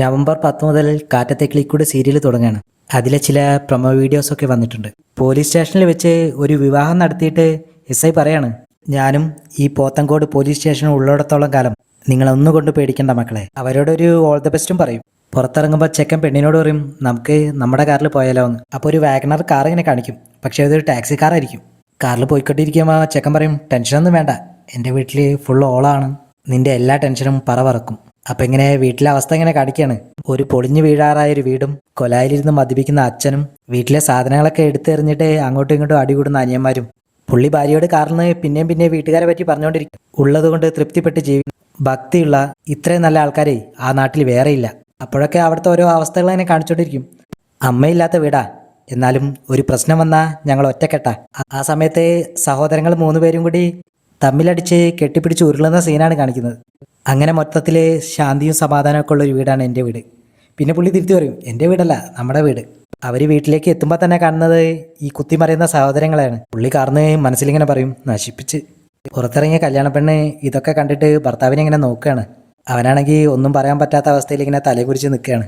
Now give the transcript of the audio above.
November 10 മുതൽ കാറ്റത്തെ കിളിക്കൂട് serial തുടങ്ങുകയാണ്. അതിലെ ചില പ്രൊമോ വീഡിയോസൊക്കെ വന്നിട്ടുണ്ട്. പോലീസ് സ്റ്റേഷനിൽ വെച്ച് ഒരു വിവാഹം നടത്തിയിട്ട് എസ് ഐ പറയാണ്, ഞാനും ഈ പോത്തങ്കോട് പോലീസ് സ്റ്റേഷൻ ഉള്ളിടത്തോളം കാലം നിങ്ങളൊന്നുകൊണ്ട് പേടിക്കേണ്ട മക്കളെ. അവരോടൊരു ഓൾ ദ ബെസ്റ്റും പറയും. പുറത്തിറങ്ങുമ്പോൾ ചെക്കൻ പെണ്ണിനോട് പറയും, നമുക്ക് നമ്മുടെ കാറിൽ പോയാലോ എന്ന്. അപ്പോൾ ഒരു വാഗണർ കാർ ഇങ്ങനെ കാണിക്കും, പക്ഷേ അതൊരു ടാക്സി കാറായിരിക്കും. കാറിൽ പോയിക്കൊണ്ടിരിക്കുമ്പോൾ ചെക്കൻ പറയും, ടെൻഷനൊന്നും വേണ്ട, എൻ്റെ വീട്ടിൽ ഫുൾ ഓളാണ്, നിന്റെ എല്ലാ ടെൻഷനും പറക്കും. അപ്പം ഇങ്ങനെ വീട്ടിലെ അവസ്ഥ ഇങ്ങനെ കാണിക്കുകയാണ്. ഒരു പൊളിഞ്ഞു വീഴാറായ ഒരു വീടും കൊലായിലിരുന്ന് മദ്യപിക്കുന്ന അച്ഛനും വീട്ടിലെ സാധനങ്ങളൊക്കെ എടുത്തെറിഞ്ഞിട്ട് അങ്ങോട്ടും ഇങ്ങോട്ടും അടികൂടുന്ന അനിയന്മാരും. പുള്ളി ഭാര്യയോട് കാറിന് പിന്നെയും വീട്ടുകാരെ പറ്റി പറഞ്ഞുകൊണ്ടിരിക്കും. ഉള്ളത് കൊണ്ട് തൃപ്തിപ്പെട്ട് ജീവിക്കും. ഭക്തിയുള്ള ഇത്രയും നല്ല ആൾക്കാരെ ആ നാട്ടിൽ വേറെയില്ല. അപ്പോഴൊക്കെ അവിടുത്തെ ഓരോ അവസ്ഥകൾ തന്നെ കാണിച്ചുകൊണ്ടിരിക്കും. അമ്മയില്ലാത്ത വീടാ, എന്നാലും ഒരു പ്രശ്നം വന്നാൽ ഞങ്ങൾ ഒറ്റക്കെട്ടാ. ആ സമയത്ത് സഹോദരങ്ങൾ 3 പേരും കൂടി തമ്മിലടിച്ച് കെട്ടിപ്പിടിച്ച് ഉരുളുന്ന സീനാണ് കാണിക്കുന്നത്. അങ്ങനെ മൊത്തത്തിൽ ശാന്തിയും സമാധാനമൊക്കെ ഉള്ള ഒരു വീടാണ് എൻ്റെ വീട്. പിന്നെ പുള്ളി തിരുത്തി പറയും, എൻ്റെ വീടല്ല, നമ്മുടെ വീട്. അവർ വീട്ടിലേക്ക് എത്തുമ്പോൾ തന്നെ കാണുന്നത് ഈ കുത്തിമറിയുന്ന സഹോദരങ്ങളെയാണ്. പുള്ളി കാർന്ന് മനസ്സിലിങ്ങനെ പറയും, നശിപ്പിച്ച്. പുറത്തിറങ്ങിയ കല്യാണ പെണ്ണ് ഇതൊക്കെ കണ്ടിട്ട് ഭർത്താവിനെ ഇങ്ങനെ നോക്കുകയാണ്. അവനാണെങ്കിൽ ഒന്നും പറയാൻ പറ്റാത്ത അവസ്ഥയിൽ ഇങ്ങനെ തലകുരിച്ച് നിൽക്കുകയാണ്.